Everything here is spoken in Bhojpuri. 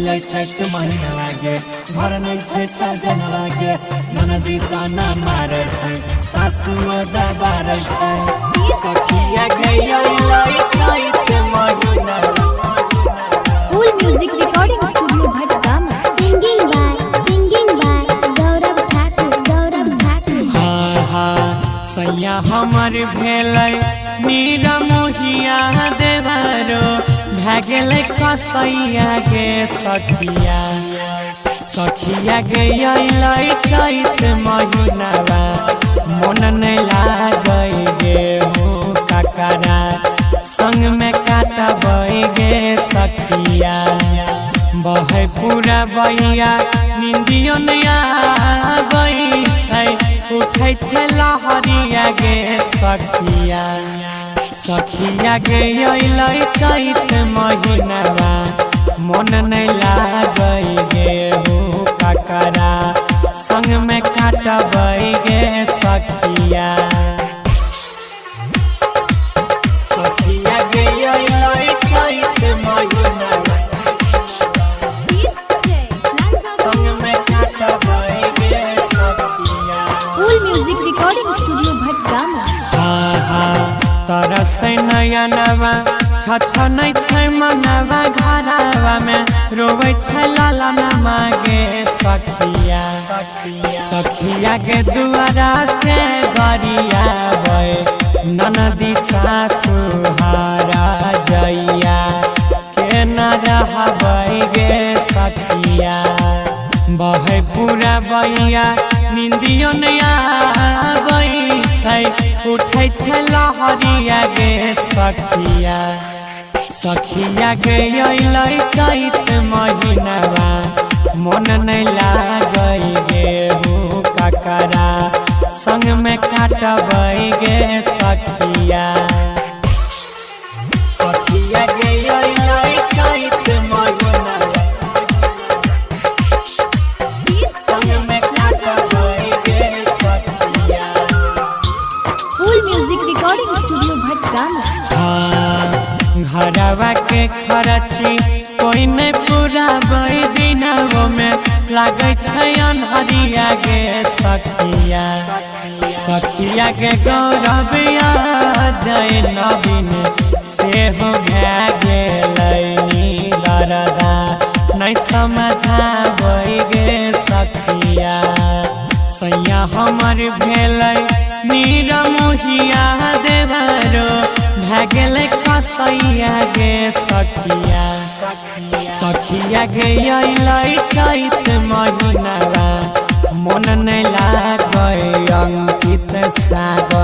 अइले चैत महीना लागे घर नहीं छे सजन लागे ननदी ताना मारे छे सासु दबारे छे सखिया गई अइले चैत महीना। Full music recording studio Bhatgama. Singing by Gaurav Thakur. हाँ हाँ सैया हमर भेलै मीरा मोहिया देवरो भागले कसैया गे सखिया सखिया गे अइले चैत महीनावा मन नहीं लागै गे हो ककरा संग में काटबै गे सखिया बहे पूरा बैया निंदियो नहीं आबै छै उठै छै लहरिया गे सखिया सखिया गे अइले चैत महीनावा मन नहीं लागै गे हो ककरा संग में काटबै गे सखिया सखिया गे अइले चैत महीनावा संग में काटबै गे सखिया। फुल म्यूजिक रिकॉर्डिंग स्टूडियो भटगामा। हाँ हाँ तरस नयनवा छछनै छै मनवा घरवा में रोबै छै लालनमा गे सखिया सखिया के दुआरा से गरियाबै ननदी सासु हारा जइया के न रहबै गे सखिया बहे पूरा बैया निंदियो नहीं आबै छै उठै छै लहरिया गे सखिया सखिया गे अइले चैत महीनावा मन नहीं लागै गे हो ककरा संग में काटबै गे सखिया सखिया गे अइले चैत महीनावा संग में काटबै गे सखिया। फुल म्यूजिक रिकॉर्डिंग स्टूडियो भटगामा। हाँ घरवा के खर्ची कोई नहीं पूरा दिनों में लागै छै अन्हरिया गे सखिया सखिया के गौरविया जय नवीन सेहो भए गेलै नीलरदा नहीं समझाबै गे सखिया सैया हमर भेलै नीरा मोहिया देवरो भागले कसैया गे सखिया सखिया गे अइले चैत महीनावा मन नहीं लागै अंकित सागर